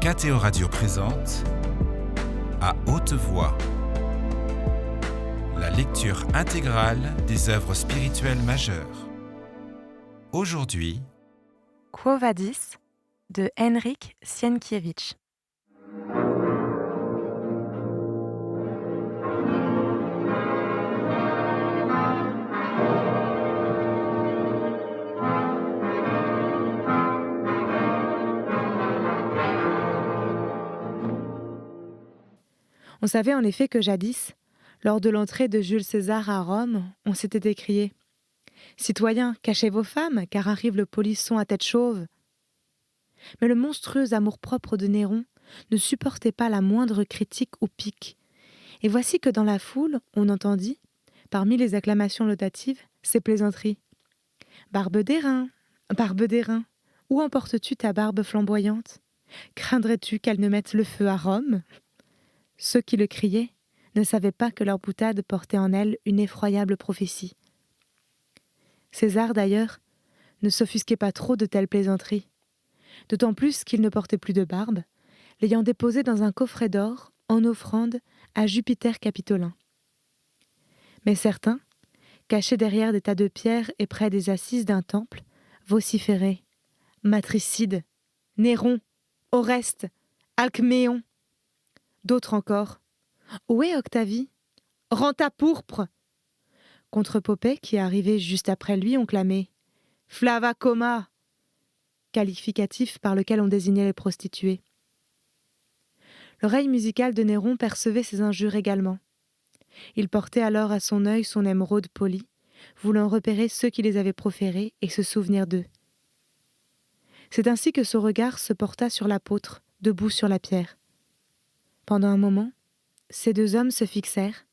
KTO Radio présente À haute voix, la lecture intégrale des œuvres spirituelles majeures. Aujourd'hui, Quo Vadis de Henryk Sienkiewicz. On savait en effet que jadis, lors de l'entrée de Jules César à Rome, on s'était écrié « Citoyens, cachez vos femmes, car arrive le polisson à tête chauve ». Mais le monstrueux amour-propre de Néron ne supportait pas la moindre critique ou pique. Et voici que dans la foule, on entendit, parmi les acclamations laudatives, ces plaisanteries. « Barbe d'airain, où emportes-tu ta barbe flamboyante ? Craindrais-tu qu'elle ne mette le feu à Rome ?» Ceux qui le criaient ne savaient pas que leur boutade portait en elle une effroyable prophétie. César, d'ailleurs, ne s'offusquait pas trop de telles plaisanteries, d'autant plus qu'il ne portait plus de barbe, l'ayant déposée dans un coffret d'or en offrande à Jupiter Capitolin. Mais certains, cachés derrière des tas de pierres et près des assises d'un temple, vociféraient « Matricide, Néron, Oreste, Alcméon !» D'autres encore « Où est Octavie ? Rends ta pourpre !» Contre Popée, qui arrivait juste après lui, on clamait « Flava coma !» qualificatif par lequel on désignait les prostituées. L'oreille musicale de Néron percevait ces injures également. Il portait alors à son œil son émeraude polie, voulant repérer ceux qui les avaient proférées et se souvenir d'eux. C'est ainsi que son regard se porta sur l'apôtre, debout sur la pierre. Pendant un moment, ces deux hommes se fixèrent,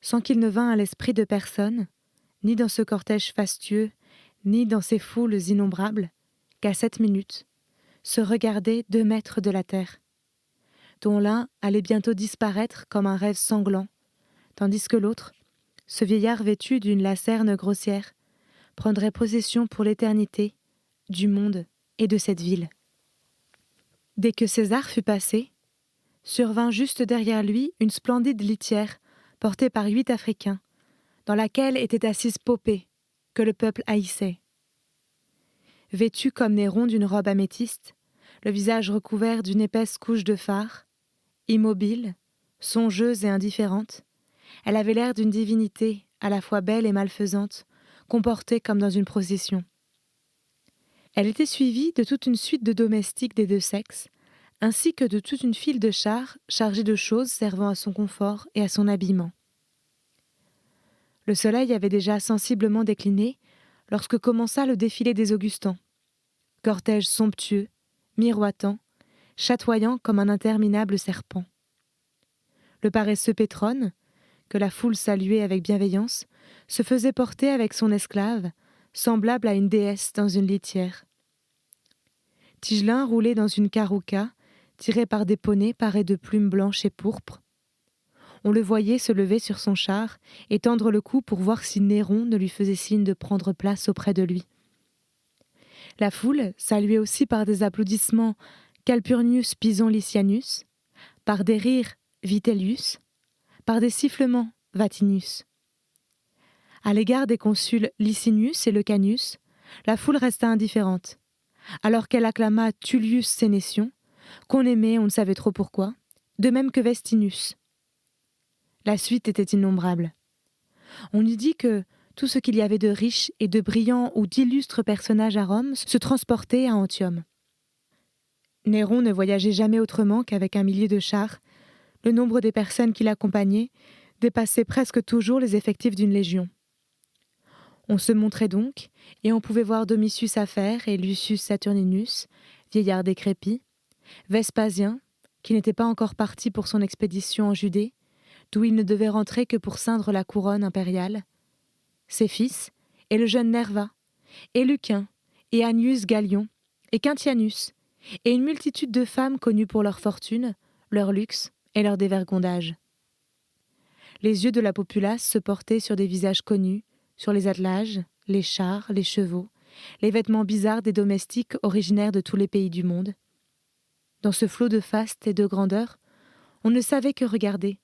sans qu'il ne vînt à l'esprit de personne, ni dans ce cortège fastueux, ni dans ces foules innombrables, qu'à cette minute, se regardaient 2 mètres de la terre, dont l'un allait bientôt disparaître comme un rêve sanglant, tandis que l'autre, ce vieillard vêtu d'une lacerne grossière, prendrait possession pour l'éternité du monde et de cette ville. Dès que César fut passé, survint juste derrière lui une splendide litière portée par 8 Africains, dans laquelle était assise Popée, que le peuple haïssait. Vêtue comme Néron d'une robe améthyste, le visage recouvert d'une épaisse couche de fard, immobile, songeuse et indifférente, elle avait l'air d'une divinité à la fois belle et malfaisante, comportée comme dans une procession. Elle était suivie de toute une suite de domestiques des 2 sexes, ainsi que de toute une file de chars chargés de choses servant à son confort et à son habillement. Le soleil avait déjà sensiblement décliné lorsque commença le défilé des Augustins, cortège somptueux, miroitant, chatoyant comme un interminable serpent. Le paresseux Pétrone, que la foule saluait avec bienveillance, se faisait porter avec son esclave, semblable à une déesse dans une litière. Tigelin roulait dans une carouca, tiré par des poneys parés de plumes blanches et pourpres. On le voyait se lever sur son char et tendre le cou pour voir si Néron ne lui faisait signe de prendre place auprès de lui. La foule saluait aussi par des applaudissements Calpurnius Pison Lycianus, par des rires Vitellius, par des sifflements Vatinius. À l'égard des consuls Licinius et Lecanius, la foule resta indifférente, alors qu'elle acclama Tullius Sénétion, qu'on aimait, on ne savait trop pourquoi, de même que Vestinus. La suite était innombrable. On eût dit que tout ce qu'il y avait de riche et de brillant ou d'illustres personnages à Rome se transportait à Antium. Néron ne voyageait jamais autrement qu'avec un millier de chars. Le nombre des personnes qui l'accompagnaient dépassait presque toujours les effectifs d'une légion. On se montrait donc, et on pouvait voir Domitius Affaire et Lucius Saturninus, vieillards décrépits, Vespasien, qui n'était pas encore parti pour son expédition en Judée, d'où il ne devait rentrer que pour ceindre la couronne impériale, ses fils, et le jeune Nerva, et Lucain, et Annius Gallion, et Quintianus, et une multitude de femmes connues pour leur fortune, leur luxe et leur dévergondage. Les yeux de la populace se portaient sur des visages connus, sur les attelages, les chars, les chevaux, les vêtements bizarres des domestiques originaires de tous les pays du monde. Dans ce flot de faste et de grandeur, on ne savait que regarder,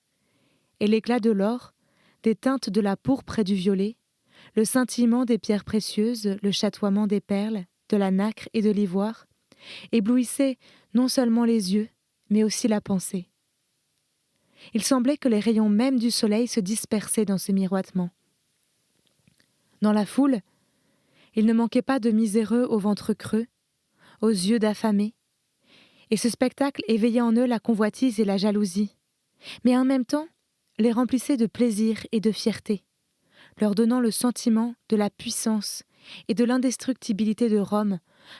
et l'éclat de l'or, des teintes de la pourpre et du violet, le scintillement des pierres précieuses, le chatoiement des perles, de la nacre et de l'ivoire, éblouissaient non seulement les yeux, mais aussi la pensée. Il semblait que les rayons mêmes du soleil se dispersaient dans ce miroitement. Dans la foule, il ne manquait pas de miséreux au ventre creux, aux yeux d'affamés, et ce spectacle éveillait en eux la convoitise et la jalousie, mais en même temps les remplissait de plaisir et de fierté, leur donnant le sentiment de la puissance et de l'indestructibilité de Rome,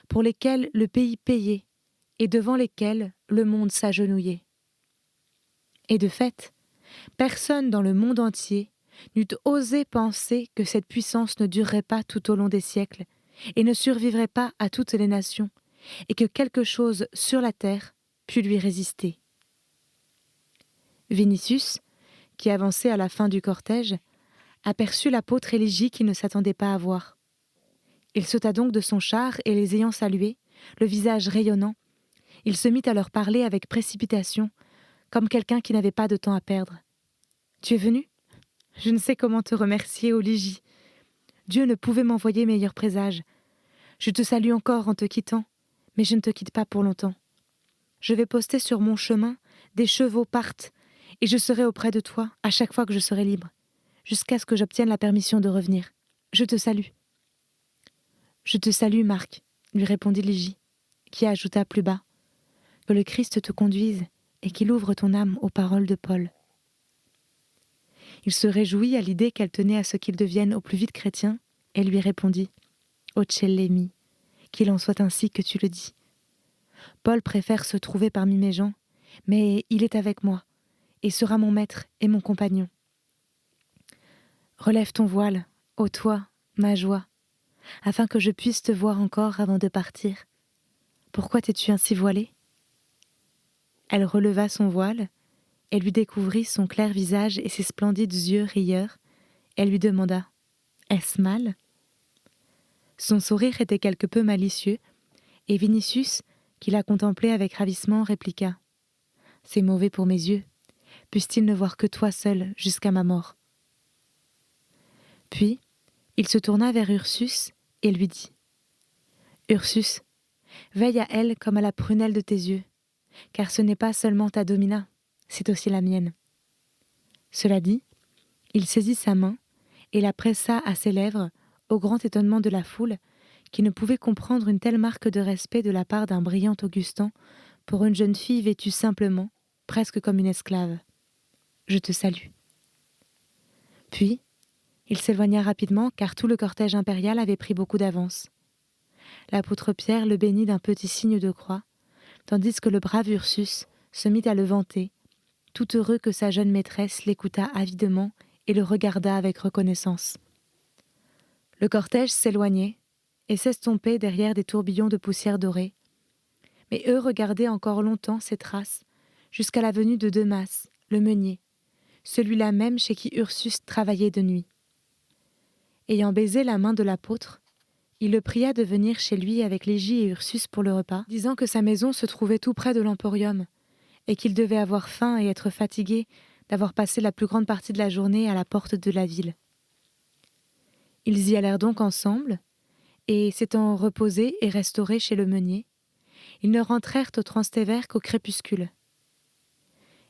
pour lesquels le pays payait et devant lesquels le monde s'agenouillait. Et de fait, personne dans le monde entier n'eût osé penser que cette puissance ne durerait pas tout au long des siècles et ne survivrait pas à toutes les nations, et que quelque chose sur la terre pût lui résister. Vinicius, qui avançait à la fin du cortège, aperçut l'apôtre et Ligie qu'il ne s'attendait pas à voir. Il sauta donc de son char et les ayant salués, le visage rayonnant, il se mit à leur parler avec précipitation, comme quelqu'un qui n'avait pas de temps à perdre. « Tu es venu ? Je ne sais comment te remercier, ô Ligie. Dieu ne pouvait m'envoyer meilleur présage. Je te salue encore en te quittant, mais je ne te quitte pas pour longtemps. Je vais poster sur mon chemin, des chevaux partent, et je serai auprès de toi à chaque fois que je serai libre, jusqu'à ce que j'obtienne la permission de revenir. Je te salue. »« Je te salue, Marc, » lui répondit Ligie, qui ajouta plus bas, « que le Christ te conduise et qu'il ouvre ton âme aux paroles de Paul. » Il se réjouit à l'idée qu'elle tenait à ce qu'il devienne au plus vite chrétien, et lui répondit, « Ocellemi, qu'il en soit ainsi que tu le dis. Paul préfère se trouver parmi mes gens, mais il est avec moi, et sera mon maître et mon compagnon. Relève ton voile, ô toi, ma joie, afin que je puisse te voir encore avant de partir. Pourquoi t'es-tu ainsi voilée ?» Elle releva son voile, elle lui découvrit son clair visage et ses splendides yeux rieurs. Elle lui demanda « Est-ce mal ?» Son sourire était quelque peu malicieux, et Vinicius, qui la contemplait avec ravissement, répliqua « C'est mauvais pour mes yeux, puissent-ils ne voir que toi seul jusqu'à ma mort ?» Puis, il se tourna vers Ursus et lui dit « Ursus, veille à elle comme à la prunelle de tes yeux, car ce n'est pas seulement ta domina, c'est aussi la mienne. » Cela dit, il saisit sa main et la pressa à ses lèvres, au grand étonnement de la foule, qui ne pouvait comprendre une telle marque de respect de la part d'un brillant Augustin pour une jeune fille vêtue simplement, presque comme une esclave. « Je te salue. » Puis, il s'éloigna rapidement, car tout le cortège impérial avait pris beaucoup d'avance. L'apôtre Pierre le bénit d'un petit signe de croix, tandis que le brave Ursus se mit à le vanter, tout heureux que sa jeune maîtresse l'écouta avidement et le regarda avec reconnaissance. Le cortège s'éloignait et s'estompait derrière des tourbillons de poussière dorée, mais eux regardaient encore longtemps ces traces, jusqu'à la venue de Demas, le meunier, celui-là même chez qui Ursus travaillait de nuit. Ayant baisé la main de l'apôtre, il le pria de venir chez lui avec Ligie et Ursus pour le repas, disant que sa maison se trouvait tout près de l'Emporium, et qu'il devait avoir faim et être fatigué d'avoir passé la plus grande partie de la journée à la porte de la ville. Ils y allèrent donc ensemble, et s'étant reposés et restaurés chez le meunier, ils ne rentrèrent au Transtévère qu'au crépuscule.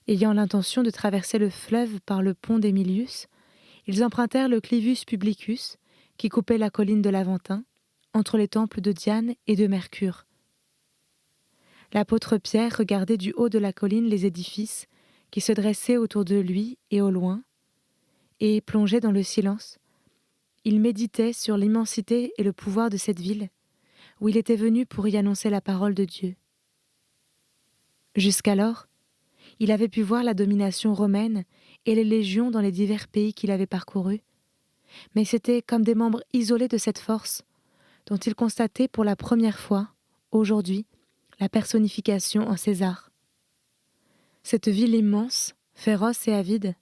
Ayant l'intention de traverser le fleuve par le pont d'Emilius, ils empruntèrent le Clivus Publicus, qui coupait la colline de l'Aventin, entre les temples de Diane et de Mercure. L'apôtre Pierre regardait du haut de la colline les édifices qui se dressaient autour de lui et au loin, et, plongé dans le silence, il méditait sur l'immensité et le pouvoir de cette ville, où il était venu pour y annoncer la parole de Dieu. Jusqu'alors, il avait pu voir la domination romaine et les légions dans les divers pays qu'il avait parcourus, mais c'était comme des membres isolés de cette force, dont il constatait pour la première fois, aujourd'hui, la personnification en César. Cette ville immense, féroce et avide,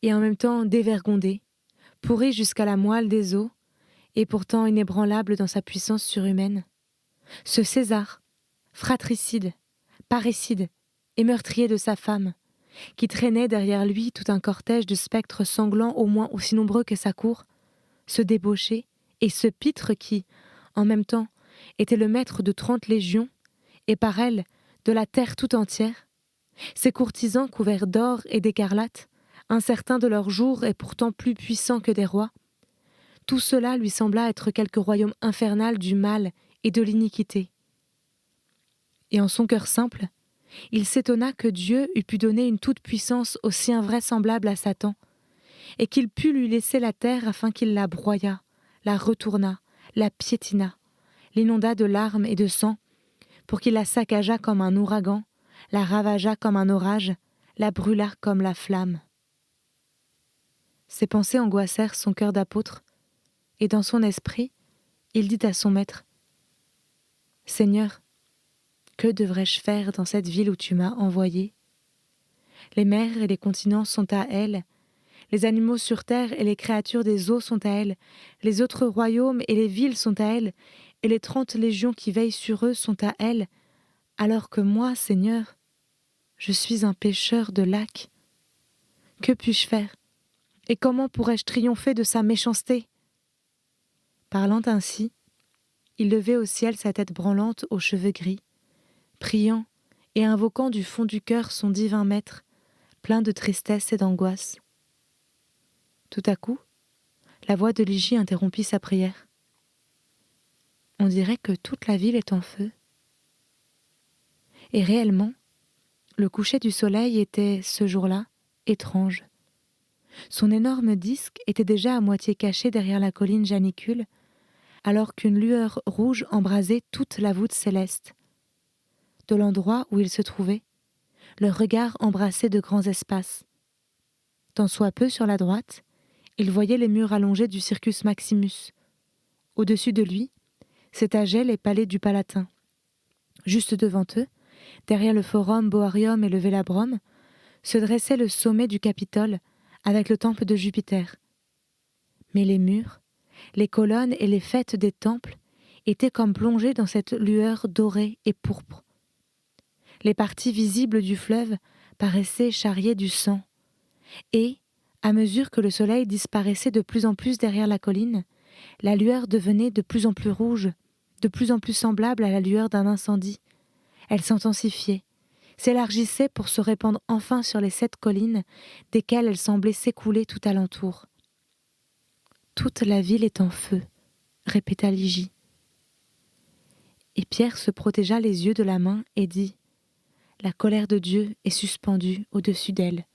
et en même temps dévergondée, pourrie jusqu'à la moelle des os, et pourtant inébranlable dans sa puissance surhumaine. Ce César, fratricide, parricide et meurtrier de sa femme, qui traînait derrière lui tout un cortège de spectres sanglants au moins aussi nombreux que sa cour, ce débauché et ce pitre qui, en même temps, était le maître de 30 légions, et par elles, de la terre tout entière, ces courtisans couverts d'or et d'écarlate, incertains de leur jour et pourtant plus puissants que des rois, tout cela lui sembla être quelque royaume infernal du mal et de l'iniquité. Et en son cœur simple, il s'étonna que Dieu eût pu donner une toute-puissance aussi invraisemblable à Satan, et qu'il pût lui laisser la terre afin qu'il la broyât, la retournât, la piétinât, l'inondât de larmes et de sang, pour qu'il la saccageât comme un ouragan, la ravageât comme un orage, la brûlât comme la flamme. Ces pensées angoissèrent son cœur d'apôtre, et dans son esprit, il dit à son maître : « Seigneur, que devrais-je faire dans cette ville où tu m'as envoyé ? Les mers et les continents sont à elle, les animaux sur terre et les créatures des eaux sont à elle, les autres royaumes et les villes sont à elle, et les 30 légions qui veillent sur eux sont à elle, alors que moi, Seigneur, je suis un pêcheur de lacs. Que puis-je faire ? Et comment pourrais-je triompher de sa méchanceté ? » Parlant ainsi, il levait au ciel sa tête branlante aux cheveux gris, priant et invoquant du fond du cœur son divin maître, plein de tristesse et d'angoisse. Tout à coup, la voix de Ligie interrompit sa prière. On dirait que toute la ville est en feu. Et réellement, le coucher du soleil était, ce jour-là, étrange. Son énorme disque était déjà à moitié caché derrière la colline janicule, alors qu'une lueur rouge embrasait toute la voûte céleste. De l'endroit où il se trouvait, leur regard embrassait de grands espaces. Tant soit peu sur la droite, il voyait les murs allongés du Circus Maximus. Au-dessus de lui, s'étageaient les palais du Palatin. Juste devant eux, derrière le Forum Boarium et le Vélabrum, se dressait le sommet du Capitole avec le temple de Jupiter. Mais les murs, les colonnes et les fêtes des temples étaient comme plongés dans cette lueur dorée et pourpre. Les parties visibles du fleuve paraissaient charrier du sang, et, à mesure que le soleil disparaissait de plus en plus derrière la colline, la lueur devenait de plus en plus rouge, de plus en plus semblable à la lueur d'un incendie. Elle s'intensifiait, s'élargissait pour se répandre enfin sur les 7 collines, desquelles elle semblait s'écouler tout alentour. « Toute la ville est en feu », répéta Ligie. Et Pierre se protégea les yeux de la main et dit : « La colère de Dieu est suspendue au-dessus d'elle. »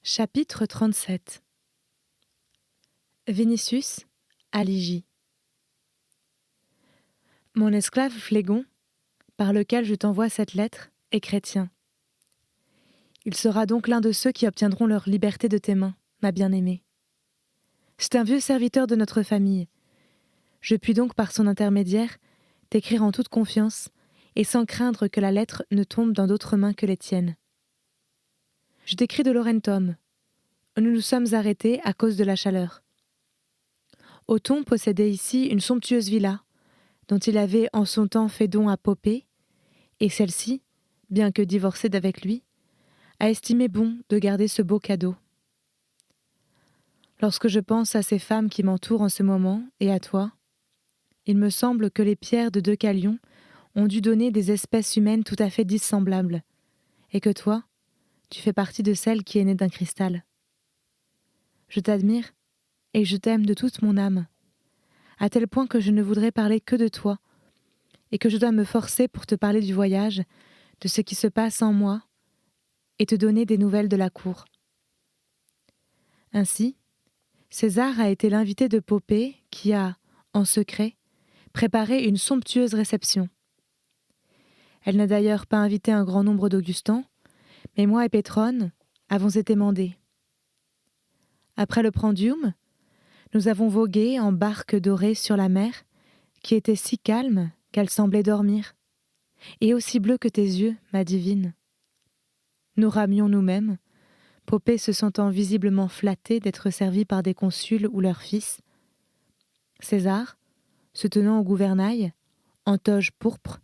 Chapitre 37. Vinicius à Ligie. Mon esclave Phlégon, par lequel je t'envoie cette lettre, est chrétien. Il sera donc l'un de ceux qui obtiendront leur liberté de tes mains, ma bien-aimée. C'est un vieux serviteur de notre famille. Je puis donc, par son intermédiaire, t'écrire en toute confiance et sans craindre que la lettre ne tombe dans d'autres mains que les tiennes. Je t'écris de Laurentum. Nous nous sommes arrêtés à cause de la chaleur. Othon possédait ici une somptueuse villa, dont il avait en son temps fait don à Poppée, et celle-ci, bien que divorcée d'avec lui, a estimé bon de garder ce beau cadeau. Lorsque je pense à ces femmes qui m'entourent en ce moment, et à toi, il me semble que les pierres de Deucalion ont dû donner des espèces humaines tout à fait dissemblables, et que toi, tu fais partie de celle qui est née d'un cristal. Je t'admire, et je t'aime de toute mon âme, à tel point que je ne voudrais parler que de toi, et que je dois me forcer pour te parler du voyage, de ce qui se passe en moi, et te donner des nouvelles de la cour. Ainsi, César a été l'invité de Poppée qui a, en secret, préparé une somptueuse réception. Elle n'a d'ailleurs pas invité un grand nombre d'Augustans, mais moi et Pétrone avons été mandés. Après le prandium, nous avons vogué en barque dorée sur la mer, qui était si calme qu'elle semblait dormir, et aussi bleue que tes yeux, ma divine. Nous ramions nous-mêmes, Popée se sentant visiblement flattée d'être servie par des consuls ou leurs fils. César, se tenant au gouvernail, en toge pourpre,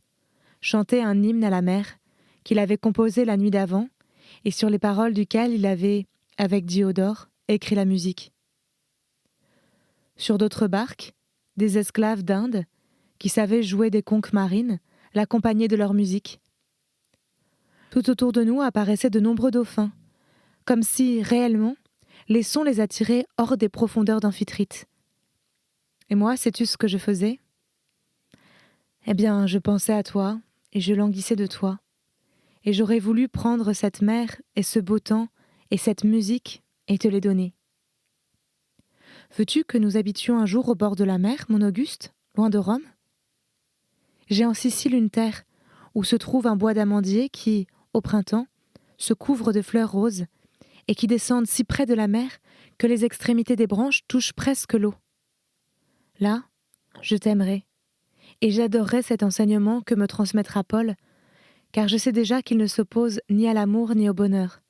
chantait un hymne à la mer qu'il avait composé la nuit d'avant et sur les paroles duquel il avait, avec Diodore, écrit la musique. Sur d'autres barques, des esclaves d'Inde, qui savaient jouer des conques marines, l'accompagnaient de leur musique. Tout autour de nous apparaissaient de nombreux dauphins, comme si, réellement, les sons les attiraient hors des profondeurs d'Amphitrite. Et moi, sais-tu ce que je faisais ? Eh bien, je pensais à toi, et je languissais de toi. Et j'aurais voulu prendre cette mer et ce beau temps et cette musique et te les donner. Veux-tu que nous habitions un jour au bord de la mer, mon Auguste, loin de Rome ? J'ai en Sicile une terre où se trouve un bois d'amandier qui, au printemps, se couvre de fleurs roses et qui descendent si près de la mer que les extrémités des branches touchent presque l'eau. Là, je t'aimerai, et j'adorerai cet enseignement que me transmettra Paul, car je sais déjà qu'il ne s'oppose ni à l'amour ni au bonheur.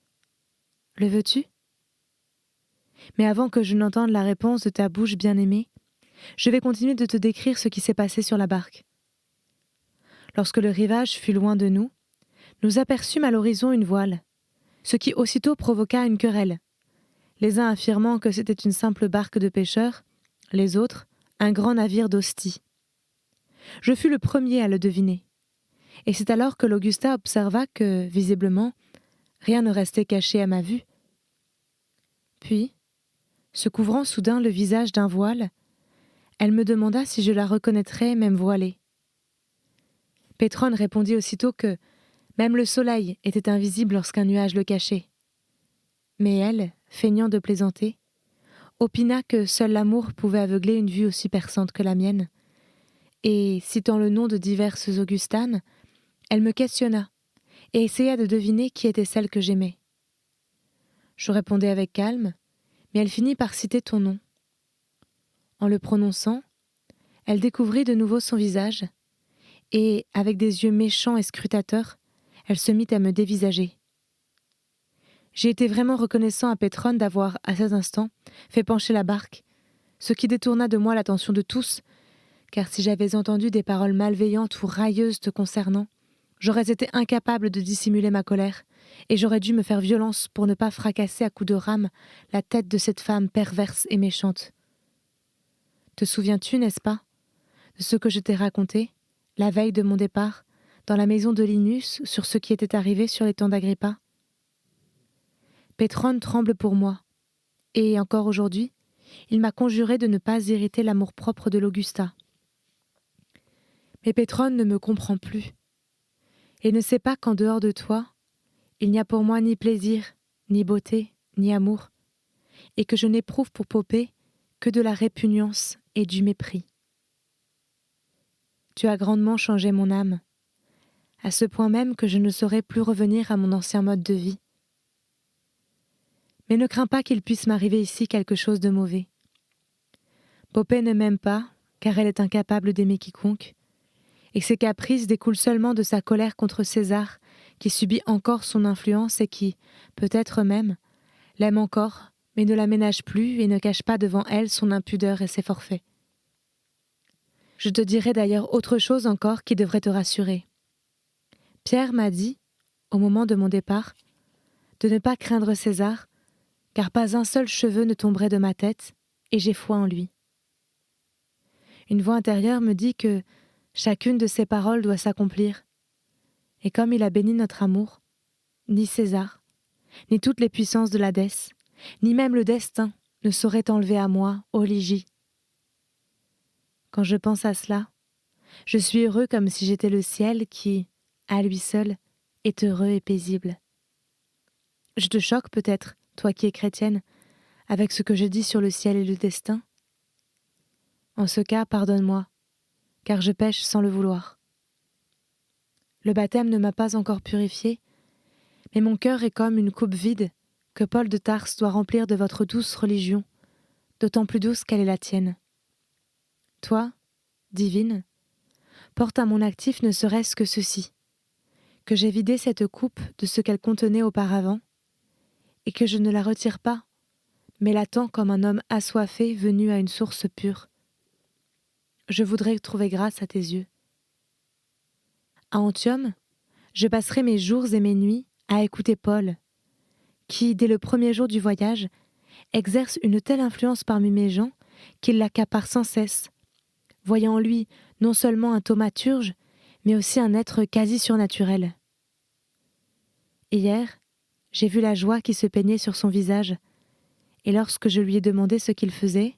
Le veux-tu ? Mais avant que je n'entende la réponse de ta bouche bien-aimée, je vais continuer de te décrire ce qui s'est passé sur la barque. Lorsque le rivage fut loin de nous, nous aperçûmes à l'horizon une voile, ce qui aussitôt provoqua une querelle, les uns affirmant que c'était une simple barque de pêcheurs, les autres, un grand navire d'hostie. Je fus le premier à le deviner, et c'est alors que l'Augusta observa que, visiblement, rien ne restait caché à ma vue. Puis, se couvrant soudain le visage d'un voile, elle me demanda si je la reconnaîtrais même voilée. Pétrone répondit aussitôt que même le soleil était invisible lorsqu'un nuage le cachait. Mais elle, feignant de plaisanter, opina que seul l'amour pouvait aveugler une vue aussi perçante que la mienne, et, citant le nom de diverses Augustanes, elle me questionna et essaya de deviner qui était celle que j'aimais. Je répondais avec calme, mais elle finit par citer ton nom. En le prononçant, elle découvrit de nouveau son visage, et, avec des yeux méchants et scrutateurs, elle se mit à me dévisager. J'ai été vraiment reconnaissant à Pétrone d'avoir, à cet instant, fait pencher la barque, ce qui détourna de moi l'attention de tous, car si j'avais entendu des paroles malveillantes ou railleuses te concernant, j'aurais été incapable de dissimuler ma colère, et j'aurais dû me faire violence pour ne pas fracasser à coups de rame la tête de cette femme perverse et méchante. Te souviens-tu, n'est-ce pas, de ce que je t'ai raconté, la veille de mon départ, dans la maison de Linus, sur ce qui était arrivé sur les temps d'Agrippa ? Pétrone tremble pour moi, et encore aujourd'hui, il m'a conjuré de ne pas irriter l'amour-propre de l'Augusta. Mais Pétrone ne me comprend plus, et ne sait pas qu'en dehors de toi, il n'y a pour moi ni plaisir, ni beauté, ni amour, et que je n'éprouve pour Popée que de la répugnance et du mépris. Tu as grandement changé mon âme, à ce point même que je ne saurais plus revenir à mon ancien mode de vie. Mais ne crains pas qu'il puisse m'arriver ici quelque chose de mauvais. Popée ne m'aime pas, car elle est incapable d'aimer quiconque, et ses caprices découlent seulement de sa colère contre César, qui subit encore son influence et qui, peut-être même, l'aime encore, mais ne la ménage plus et ne cache pas devant elle son impudeur et ses forfaits. Je te dirai d'ailleurs autre chose encore qui devrait te rassurer. Pierre m'a dit, au moment de mon départ, de ne pas craindre César, car pas un seul cheveu ne tomberait de ma tête, et j'ai foi en lui. Une voix intérieure me dit que chacune de ses paroles doit s'accomplir, et comme il a béni notre amour, ni César, ni toutes les puissances de l'Hadès, ni même le destin ne sauraient enlever à moi, ô Ligie. Quand je pense à cela, je suis heureux comme si j'étais le ciel qui, à lui seul, est heureux et paisible. Je te choque peut-être, toi qui es chrétienne, avec ce que je dis sur le ciel et le destin. En ce cas, pardonne-moi, car je pêche sans le vouloir. Le baptême ne m'a pas encore purifiée, mais mon cœur est comme une coupe vide que Paul de Tarse doit remplir de votre douce religion, d'autant plus douce qu'elle est la tienne. Toi, divine, porte à mon actif ne serait-ce que ceci, que j'ai vidé cette coupe de ce qu'elle contenait auparavant, et que je ne la retire pas, mais l'attends comme un homme assoiffé venu à une source pure. Je voudrais trouver grâce à tes yeux. À Antium, je passerai mes jours et mes nuits à écouter Paul, qui, dès le premier jour du voyage, exerce une telle influence parmi mes gens qu'il l'accapare sans cesse, voyant en lui non seulement un thaumaturge, mais aussi un être quasi surnaturel. Hier, j'ai vu la joie qui se peignait sur son visage, et lorsque je lui ai demandé ce qu'il faisait,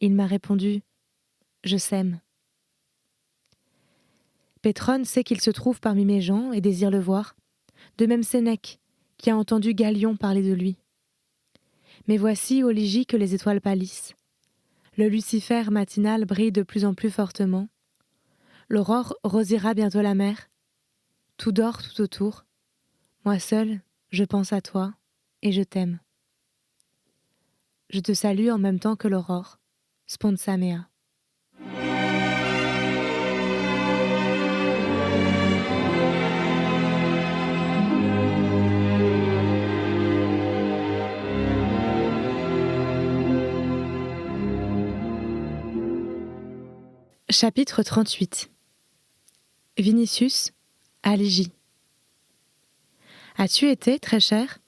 il m'a répondu « Je s'aime ». Pétrone sait qu'il se trouve parmi mes gens et désire le voir, de même Sénèque, qui a entendu Galion parler de lui. Mais voici au logis que les étoiles pâlissent. Le Lucifer matinal brille de plus en plus fortement. L'aurore rosira bientôt la mer. Tout dort tout autour. Moi seul, je pense à toi et je t'aime. Je te salue en même temps que l'aurore. Sponsa mea. Chapitre 38. Vinicius à Lygie. As-tu été, très cher,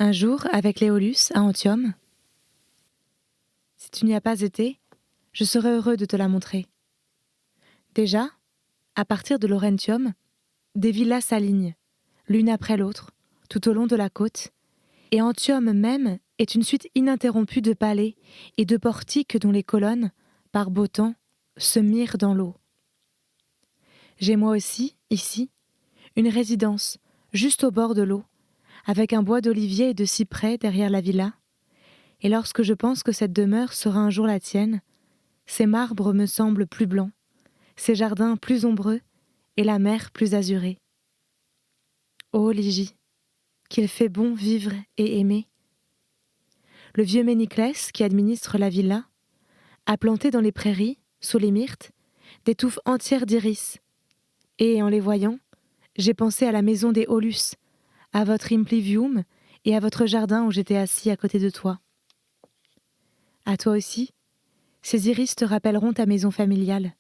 un jour avec Léolus à Antium ? Si tu n'y as pas été, je serais heureux de te la montrer. Déjà, à partir de Laurentium, des villas s'alignent, l'une après l'autre, tout au long de la côte, et Antium même est une suite ininterrompue de palais et de portiques dont les colonnes, par beau temps, se mirent dans l'eau. J'ai moi aussi, ici, une résidence, juste au bord de l'eau, avec un bois d'oliviers et de cyprès derrière la villa, et lorsque je pense que cette demeure sera un jour la tienne, ces marbres me semblent plus blancs, ces jardins plus ombreux, et la mer plus azurée. Ô Lygie, qu'il fait bon vivre et aimer. Le vieux Méniclès, qui administre la villa, a planté dans les prairies, sous les myrtes, des touffes entières d'iris, et en les voyant, j'ai pensé à la maison des Aulus, à votre implivium et à votre jardin où j'étais assis à côté de toi. À toi aussi, ces iris te rappelleront ta maison familiale.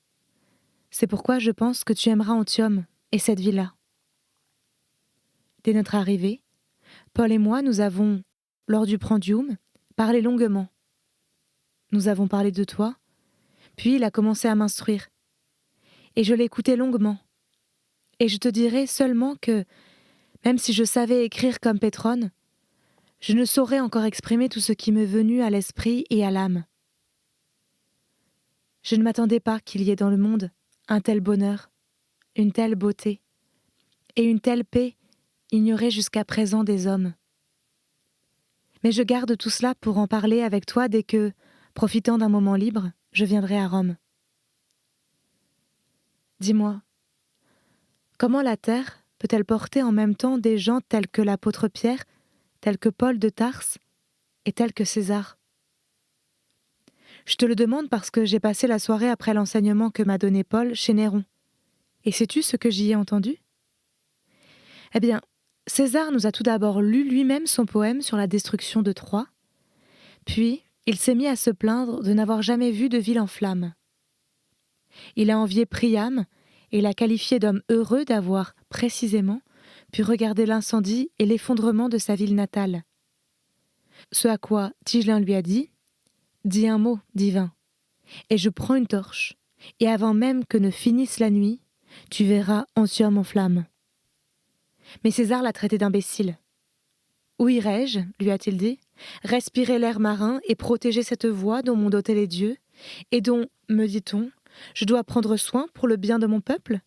C'est pourquoi je pense que tu aimeras Antium et cette villa. Dès notre arrivée, Paul et moi, nous avons, lors du prandium, parlé longuement. Nous avons parlé de toi, puis il a commencé à m'instruire. Et je l'écoutais longuement. Et je te dirai seulement que, même si je savais écrire comme Pétrone, je ne saurais encore exprimer tout ce qui m'est venu à l'esprit et à l'âme. Je ne m'attendais pas qu'il y ait dans le monde un tel bonheur, une telle beauté, et une telle paix ignorée jusqu'à présent des hommes. Mais je garde tout cela pour en parler avec toi dès que, profitant d'un moment libre, je viendrai à Rome. Dis-moi, comment la terre peut-elle porter en même temps des gens tels que l'apôtre Pierre, tels que Paul de Tarse et tels que César ? Je te le demande parce que j'ai passé la soirée après l'enseignement que m'a donné Paul chez Néron. Et sais-tu ce que j'y ai entendu ? Eh bien, César nous a tout d'abord lu lui-même son poème sur la destruction de Troie, puis il s'est mis à se plaindre de n'avoir jamais vu de ville en flammes. Il a envié Priam et l'a qualifié d'homme heureux d'avoir, précisément, pu regarder l'incendie et l'effondrement de sa ville natale. Ce à quoi Tigelin lui a dit « Dis un mot, divin, et je prends une torche, et avant même que ne finisse la nuit, tu verras Antium en flammes. » Mais César l'a traité d'imbécile. « Où irai-je, lui a-t-il dit, respirer l'air marin et protéger cette voie dont m'ont doté les dieux, et dont, me dit-on, je dois prendre soin pour le bien de mon peuple ?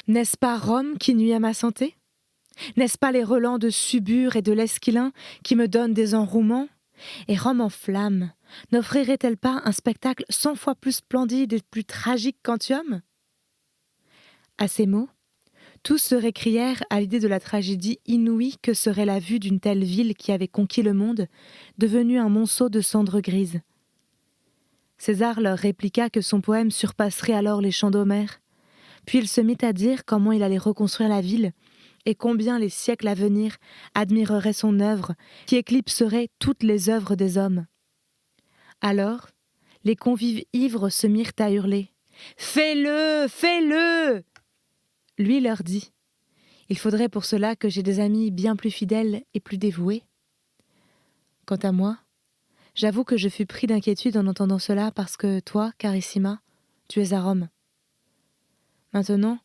N'est-ce pas Rome qui nuit à ma santé ? N'est-ce pas les relents de Subur et de l'Esquilin qui me donnent des enrouements ? Et Rome en flammes, n'offrirait-elle pas un spectacle 100 fois plus splendide et plus tragique qu'Antium ? » À ces mots, tous se récrièrent à l'idée de la tragédie inouïe que serait la vue d'une telle ville qui avait conquis le monde, devenue un monceau de cendres grises. César leur répliqua que son poème surpasserait alors les chants d'Homère, Puis il se mit à dire comment il allait reconstruire la ville et combien les siècles à venir admireraient son œuvre qui éclipserait toutes les œuvres des hommes. Alors, les convives ivres se mirent à hurler « Fais-le! Fais-le !» Lui leur dit « Il faudrait pour cela que j'aie des amis bien plus fidèles et plus dévoués. » Quant à moi, j'avoue que je fus pris d'inquiétude en entendant cela parce que toi, Carissima, tu es à Rome. Maintenant,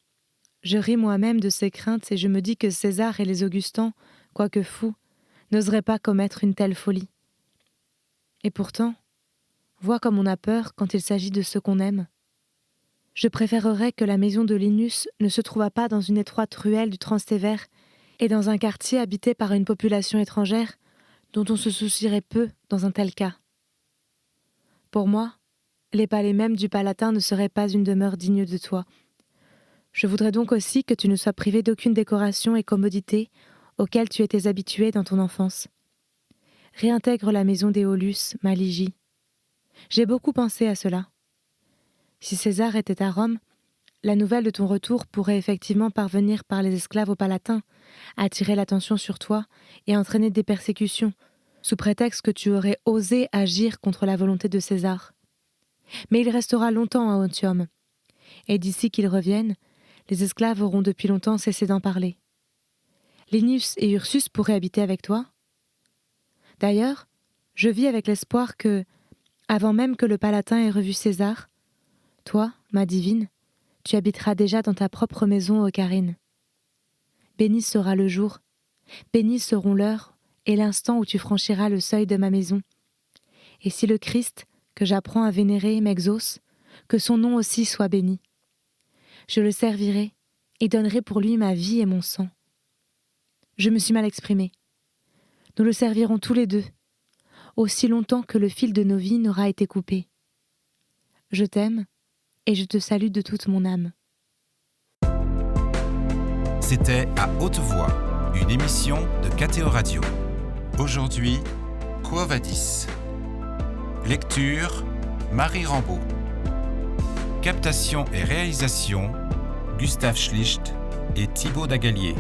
je ris moi-même de ces craintes et je me dis que César et les Augustins, quoique fous, n'oseraient pas commettre une telle folie. Et pourtant, vois comme on a peur quand il s'agit de ceux qu'on aime. Je préférerais que la maison de Linus ne se trouvât pas dans une étroite ruelle du Transtévère et dans un quartier habité par une population étrangère dont on se soucierait peu dans un tel cas. Pour moi, les palais mêmes du Palatin ne seraient pas une demeure digne de toi. Je voudrais donc aussi que tu ne sois privé d'aucune décoration et commodité auxquelles tu étais habitué dans ton enfance. Réintègre la maison d'Éolus, ma Ligie. J'ai beaucoup pensé à cela. Si César était à Rome, la nouvelle de ton retour pourrait effectivement parvenir par les esclaves au Palatin, attirer l'attention sur toi et entraîner des persécutions, sous prétexte que tu aurais osé agir contre la volonté de César. Mais il restera longtemps à Antium, et d'ici qu'il revienne, les esclaves auront depuis longtemps cessé d'en parler. Linus et Ursus pourraient habiter avec toi. D'ailleurs, je vis avec l'espoir que, avant même que le Palatin ait revu César, toi, ma divine, tu habiteras déjà dans ta propre maison aux Carines. Béni sera le jour, bénis seront l'heure et l'instant où tu franchiras le seuil de ma maison. Et si le Christ, que j'apprends à vénérer, m'exauce, que son nom aussi soit béni. Je le servirai et donnerai pour lui ma vie et mon sang. Je me suis mal exprimée. Nous le servirons tous les deux, aussi longtemps que le fil de nos vies n'aura été coupé. Je t'aime et je te salue de toute mon âme. C'était À haute voix, une émission de KTO Radio. Aujourd'hui, Quo Vadis. Lecture, Marie Rambaud. Captation et réalisation, Gustave Schlicht et Thibaut Dagalier.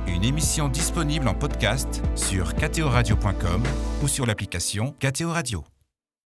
Une émission disponible en podcast sur ktoradio.com ou sur l'application KTO Radio.